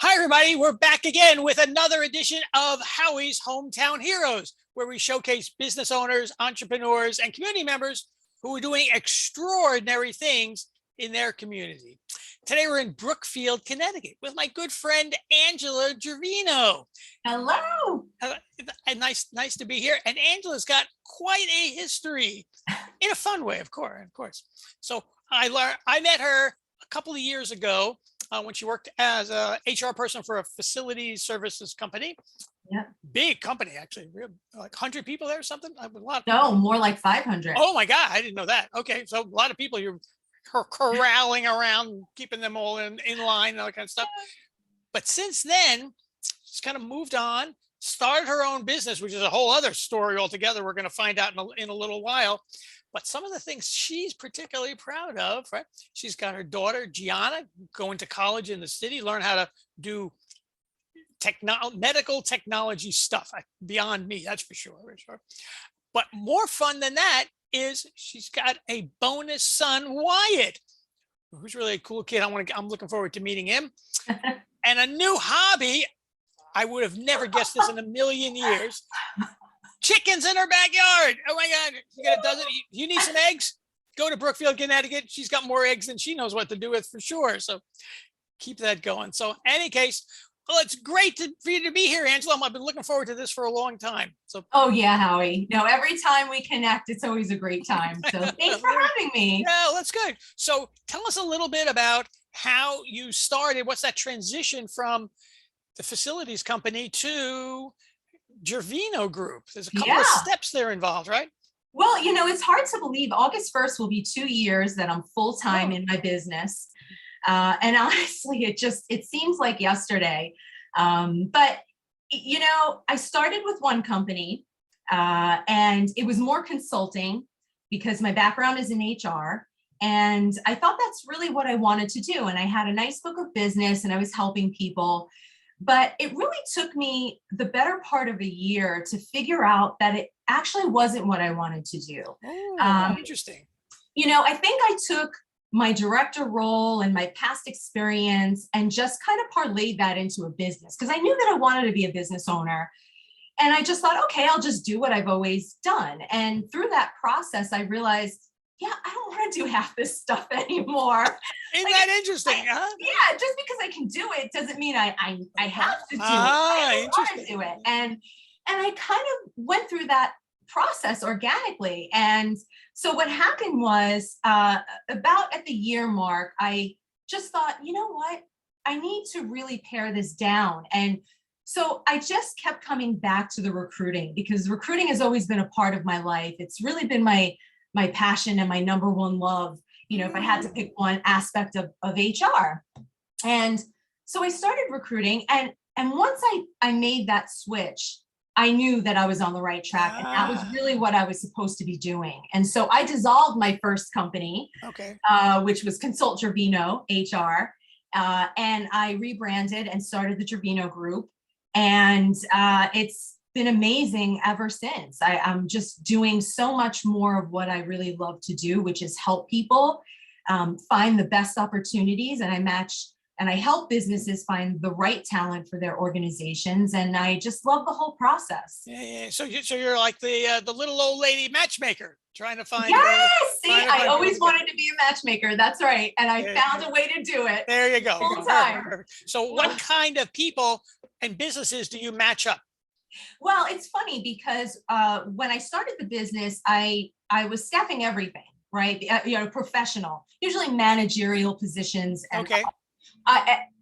Hi, everybody. We're back again with another edition of Howie's Hometown Heroes, where we showcase business owners, entrepreneurs, and community members who are doing extraordinary things in their community. Today, we're in Brookfield, Connecticut, with my good friend, Angela Gervino. Hello. Nice to be here. And Angela's got quite a history in a fun way, of course. So I met her a couple of years ago when she worked as a HR person for a facilities services company. Yeah. Big company, actually, like 100 people there or something. A lot. No, more like 500. Oh my God, I didn't know that. Okay, so a lot of people you're corralling around, keeping them all in line, and all that kind of stuff. But since then, she's kind of moved on, started her own business, which is a whole other story altogether. We're going to find out in a little while. But some of the things she's particularly proud of, right? She's got her daughter, Gianna, going to college in the city, learn how to do medical technology stuff. Beyond me, that's for sure. But more fun than that is she's got a bonus son, Wyatt, who's really a cool kid. I'm looking forward to meeting him. And a new hobby, I would have never guessed this in a million years. Chickens in her backyard. Oh my God. You got a dozen. You need some eggs? Go to Brookfield, Connecticut. She's got more eggs than she knows what to do with for sure. So keep that going. So in any case, well, it's great for you to be here, Angela. I've been looking forward to this for a long time. So. Oh yeah, Howie. No, every time we connect, it's always a great time. So thanks for having me. Yeah, that's good. So tell us a little bit about how you started. What's that transition from the facilities company to Gervino Group? There's a couple of steps there involved, right? Well, it's hard to believe August 1st will be 2 years that I'm full-time in my business. And honestly, it seems like yesterday. But, I started with one company and it was more consulting because my background is in HR. And I thought that's really what I wanted to do. And I had a nice book of business and I was helping people. But it really took me the better part of a year to figure out that it actually wasn't what I wanted to do. Oh, interesting. I think I took my director role and my past experience and just kind of parlayed that into a business because I knew that I wanted to be a business owner. And I just thought, okay, I'll just do what I've always done. And through that process, I realized, I don't want to do half this stuff anymore. Isn't that interesting? Huh? Yeah, just because I can do it doesn't mean I have to do it. I want to do it. And I kind of went through that process organically. And so what happened was about at the year mark, I just thought, you know what? I need to really pare this down. And so I just kept coming back to the recruiting because recruiting has always been a part of my life. It's really been my passion and my number one love, if I had to pick one aspect of HR. And so I started recruiting. And once I made that switch, I knew that I was on the right track. And that was really what I was supposed to be doing. And so I dissolved my first company, which was Consult Gervino HR. And I rebranded and started the Gervino Group. And it's been amazing ever since. I'm just doing so much more of what I really love to do, which is help people find the best opportunities. And I help businesses find the right talent for their organizations. And I just love the whole process. Yeah. So you're like the little old lady matchmaker trying to find. Yes. I always wanted to be a matchmaker. That's right. And I found a way to do it. There you go. Full time. Perfect. So what kind of people and businesses do you match up? Well, it's funny because when I started the business, I was staffing everything, right? Professional, usually managerial positions. And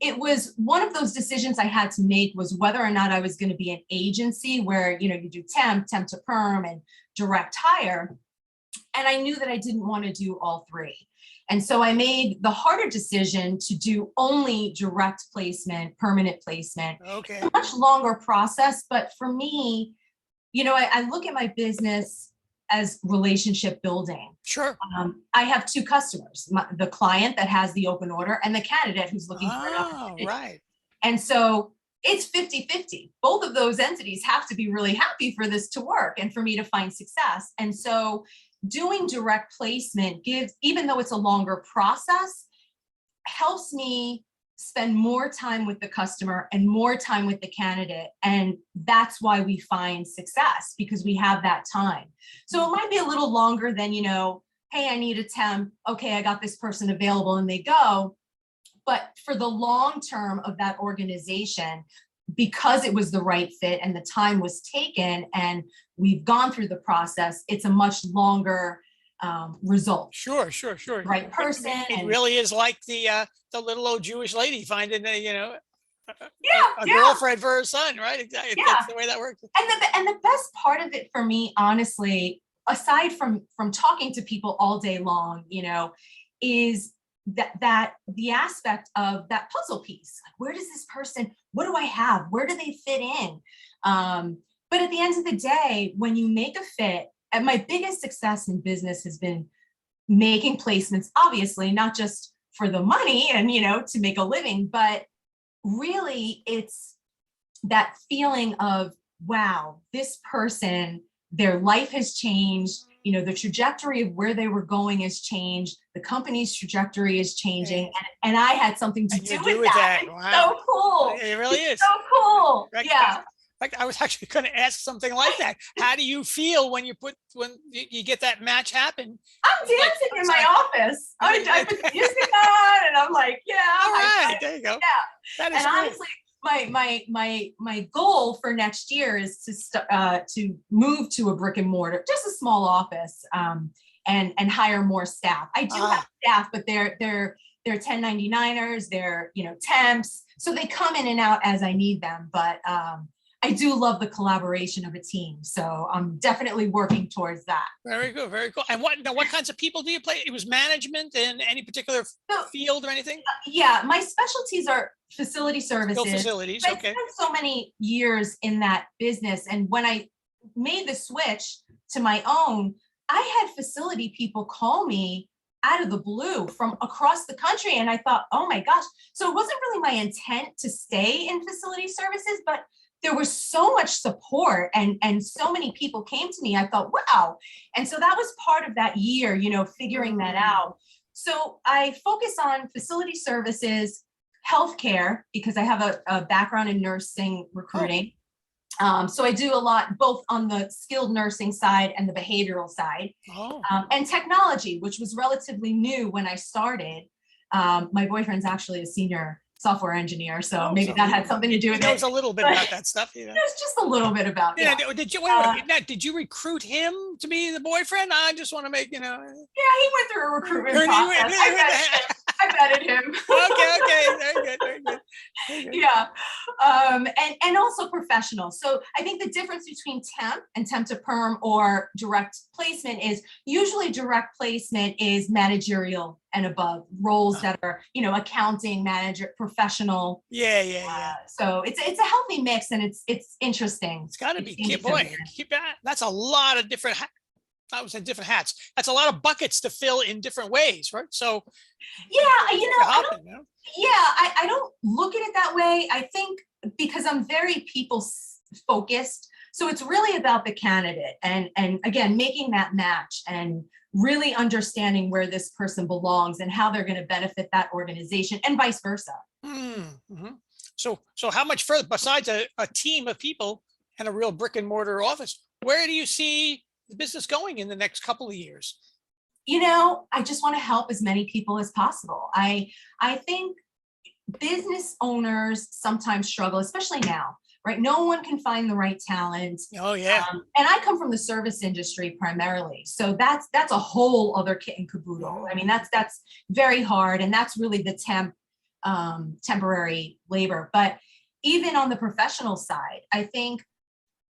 it was one of those decisions I had to make was whether or not I was going to be an agency where, you do temp to perm and direct hire. And I knew that I didn't want to do all three. And so I made the harder decision to do only direct placement, permanent placement. Okay. It's a much longer process. But for me, I look at my business as relationship building. Sure. I have two customers, the client that has the open order and the candidate who's looking for an opportunity. Right. And so it's 50-50. Both of those entities have to be really happy for this to work and for me to find success. And so doing direct placement gives, even though it's a longer process, helps me spend more time with the customer and more time with the candidate. And that's why we find success, because we have that time. So it might be a little longer than, hey, I need a temp. Okay, I got this person available, and they go. But for the long term of that organization, because it was the right fit and the time was taken and we've gone through the process, it's a much longer result. Sure. Right person. It really is like the little old Jewish lady finding a Yeah. girlfriend for her son, right? Exactly. Yeah. That's the way that works. And the best part of it for me, honestly, aside from talking to people all day long, is that the aspect of that puzzle piece. Like, where does this person, what do I have? Where do they fit in? But at the end of the day, when you make a fit, and my biggest success in business has been making placements, obviously, not just for the money and, to make a living, but really it's that feeling of, wow, this person, their life has changed. The trajectory of where they were going has changed. The company's trajectory is changing. And I had something to do with that. Wow. So cool. It really is. So cool. Right. Yeah. Like, I was actually going to ask something like that. How do you feel when you get that match happen? I'm dancing in my office. I put the music on, and I'm like, yeah. All right, there you go. Yeah. That is and great. Honestly, my goal for next year is to move to a brick and mortar, just a small office, and hire more staff. I do have staff, but they're 1099ers, they're temps, so they come in and out as I need them. But I do love the collaboration of a team, so I'm definitely working towards that. Very good, very cool. And what kinds of people do you play? It was management in any particular field or anything? Yeah, my specialties are facility services. Still facilities, I okay. spent so many years in that business, and when I made the switch to my own, I had facility people call me out of the blue from across the country, and I thought, oh my gosh. So it wasn't really my intent to stay in facility services, but there was so much support and so many people came to me. I thought, wow. And so that was part of that year, figuring that out. So I focus on facility services, healthcare, because I have a background in nursing recruiting. So I do a lot, both on the skilled nursing side and the behavioral side. And technology, which was relatively new when I started. My boyfriend's actually a senior software engineer, so maybe that had something to do with it. He knows a little bit about that stuff. There's just a little bit about it. Yeah. Did you wait, did you recruit him to be the boyfriend? I just want to make Yeah, he went through a recruitment process. I vetted him. Okay, very good. Yeah, and also professional. So I think the difference between temp and temp to perm or direct placement is usually direct placement is managerial and above roles that are, accounting, manager, professional. Yeah. So it's a healthy mix, and it's interesting. It's got to be, boy. That's a lot of different. I would say different hats. That's a lot of buckets to fill in different ways, right? So, yeah, I don't look at it that way. I think because I'm very people focused, so it's really about the candidate and again making that match and really understanding where this person belongs and how they're going to benefit that organization and vice versa. Mm-hmm. So how much further besides a team of people and a real brick and mortar office? Where do you see the business going in the next couple of years? I just want to help as many people as possible. I think business owners sometimes struggle, especially now, right? No one can find the right talent. Oh yeah. And I come from the service industry primarily. So that's a whole other kit and caboodle. I mean, that's very hard. And that's really the temporary labor. But even on the professional side, I think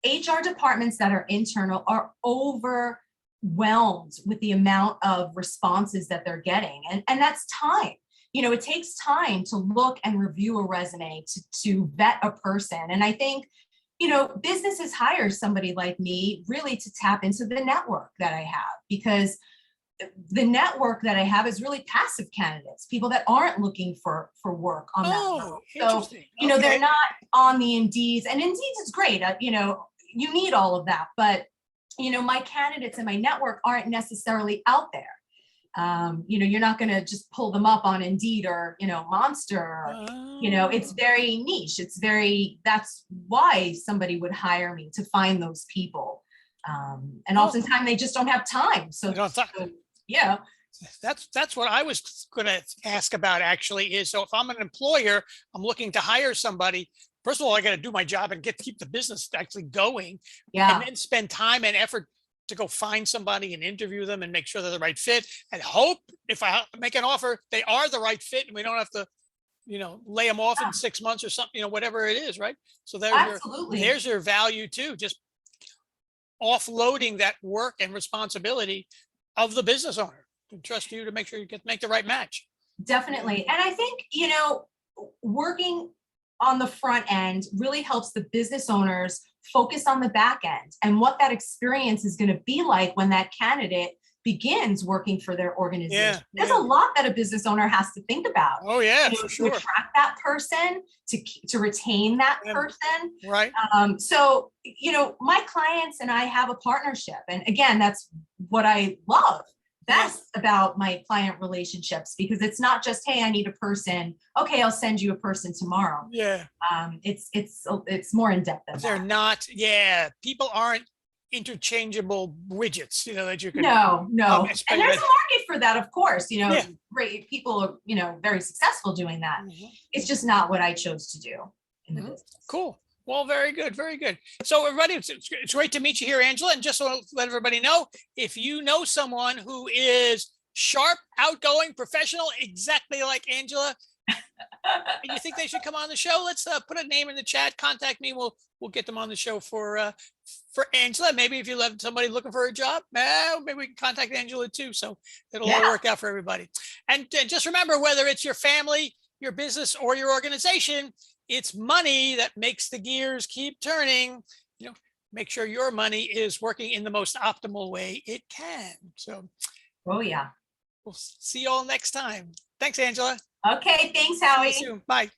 HR departments that are internal are overwhelmed with the amount of responses that they're getting. And that's time. It takes time to look and review a resume, to vet a person. And I think, businesses hire somebody like me really to tap into the network that I have, because the network that I have is really passive candidates, people that aren't looking for work on that level. So, they're not on the Indeeds, and Indeeds is great. You need all of that, but my candidates in my network aren't necessarily out there. You're not going to just pull them up on Indeed or, Monster. Or, it's very niche. That's why somebody would hire me, to find those people. And oftentimes they just don't have time. So yeah. That's what I was going to ask about, actually, is so if I'm an employer, I'm looking to hire somebody. First of all, I got to do my job and keep the business actually going, and then spend time and effort to go find somebody and interview them and make sure they're the right fit, and hope if I make an offer, they are the right fit and we don't have to, lay them off in 6 months or something, whatever it is. Right. So there's your value too. Just offloading that work and responsibility of the business owner to trust you to make sure you make the right match. Definitely. And I think, working on the front end really helps the business owners focus on the back end and what that experience is going to be like when that candidate begins working for their organization. There's a lot that a business owner has to think about. Oh yeah, for sure. To attract that person, to retain that person. Right. So, my clients and I have a partnership. And again, that's what I love best about my client relationships, because it's not just, hey, I need a person. Okay, I'll send you a person tomorrow. Yeah. It's more in depth than that. They're not. Yeah. People aren't interchangeable widgets, that you can. No. And there's a market for that, of course. Great people are, very successful doing that. Mm-hmm. It's just not what I chose to do in the business. Cool. Well, very good. Very good. So everybody, it's great to meet you here, Angela. And just to let everybody know, if you know someone who is sharp, outgoing, professional, exactly like Angela, and you think they should come on the show, let's put a name in the chat. Contact me. We'll get them on the show for Angela. Maybe if you have somebody looking for a job, maybe we can contact Angela too. So it'll all work out for everybody. And just remember, whether it's your family, your business, or your organization, it's money that makes the gears keep turning. Make sure your money is working in the most optimal way it can. So, oh yeah. We'll see you all next time. Thanks, Angela. Okay. Thanks, Howie. See you soon. Bye.